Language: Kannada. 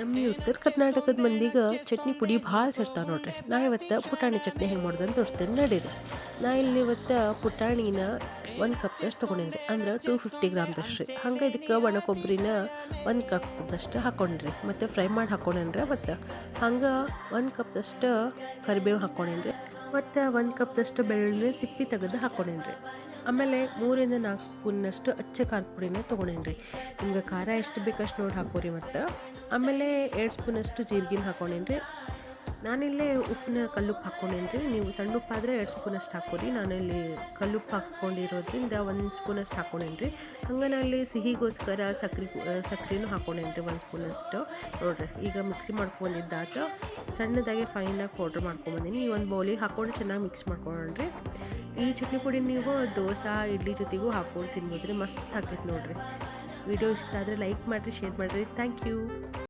ನಮ್ಮ ಈ ಉತ್ತರ ಕರ್ನಾಟಕದ ಮಂದಿಗೆ ಚಟ್ನಿ ಪುಡಿ ಭಾಳ ಸೇರ್ತಾವೆ ನೋಡ್ರಿ. ನಾ ಇವತ್ತು ಪುಟಾಣಿ ಚಟ್ನಿ ಹೆಂಗೆ ಮಾಡೋದು ಅಂತ ತೋರಿಸ್ತೇನೆ ನಡೀರಿ. ನಾ ಇಲ್ಲಿ ಇವತ್ತು ಪುಟಾಣಿನ 1 ಕಪ್ದಷ್ಟು ತೊಗೊಂಡೇನಿ ರೀ, ಅಂದ್ರೆ 250 ಗ್ರಾಮ್ದಷ್ಟು ರೀ. ಹಂಗೆ ಇದಕ್ಕೆ ಒಣ ಕೊಬ್ಬರಿನ 1 ಕಪ್ದಷ್ಟು ಹಾಕ್ಕೊಂಡ್ರಿ, ಮತ್ತು ಫ್ರೈ ಮಾಡಿ ಹಾಕ್ಕೊಂಡೇನಿ ರೀ. ಮತ್ತು ಹಂಗೆ 1 ಕಪ್ದಷ್ಟು ಕರಿಬೇವು ಹಾಕ್ಕೊಂಡೇನಿ ರೀ, ಮತ್ತು 1 ಕಪ್ದಷ್ಟು ಬೆಳ್ಳುಳ್ಳಿ ಸಿಪ್ಪಿ ತೆಗೆದು ಹಾಕ್ಕೊಂಡೇನಿ ರೀ. ಆಮೇಲೆ 3ರಿಂದ 4 ಸ್ಪೂನ್ನಷ್ಟು ಅಚ್ಚ ಖಾರದ ಪುಡಿನ ತೊಗೊಂಡೇನಿ ರೀ. ನಿಮ್ಗೆ ಖಾರ ಎಷ್ಟು ಬೇಕಷ್ಟು ನೋಡಿ ಹಾಕೋರಿ. ಮತ್ತು ಆಮೇಲೆ 2 ಸ್ಪೂನಷ್ಟು ಜೀರಿಗೆನ ಹಾಕ್ಕೊಂಡೇನಿ ರೀ. ನಾನಿಲ್ಲಿ ಉಪ್ಪನ್ನ ಕಲ್ಲುಪ್ಪು ಹಾಕ್ಕೊಂಡೇನಿ ರೀ. ನೀವು ಸಣ್ಣ ಉಪ್ಪಾದರೆ 2 ಸ್ಪೂನಷ್ಟು ಹಾಕೋರಿ. ನಾನಿಲ್ಲಿ ಕಲ್ಲುಪ್ಪು ಹಾಕ್ಕೊಂಡಿರೋದ್ರಿಂದ 1 ಸ್ಪೂನಷ್ಟು ಹಾಕ್ಕೊಂಡೇನಿ ರೀ. ಹಂಗೆ ನಾನಲ್ಲಿ ಸಿಹಿಗೋಸ್ಕರ ಸಕ್ರೆನೂ ಹಾಕ್ಕೊಂಡೇನಿ ರೀ 1 ಸ್ಪೂನಷ್ಟು. ನೋಡಿರಿ, ಈಗ ಮಿಕ್ಸಿ ಮಾಡ್ಕೊಂಡಿದ್ದಾತ ಸಣ್ಣದಾಗಿ ಫೈನಾಗಿ ಪೌಡ್ರ್ ಮಾಡ್ಕೊಂಬಂದೀನಿ. ಈ ಒಂದು ಬೌಲಿಗೆ ಹಾಕ್ಕೊಂಡು ಚೆನ್ನಾಗಿ ಮಿಕ್ಸ್ ಮಾಡ್ಕೊಂಡ್ರಿ. ಈ ಚಟ್ನಿ ಪುಡಿ ನೀವು ದೋಸೆ ಇಡ್ಲಿ ಜೊತೆಗೂ ಹಾಕ್ಕೊಂಡು ತಿನ್ಬೋದು ರೀ. ಮಸ್ತ್ ಆಕೈತೆ ನೋಡಿರಿ. ವಿಡಿಯೋ ಇಷ್ಟ ಆದರೆ ಲೈಕ್ ಮಾಡಿರಿ, ಶೇರ್ ಮಾಡಿರಿ. Thank you.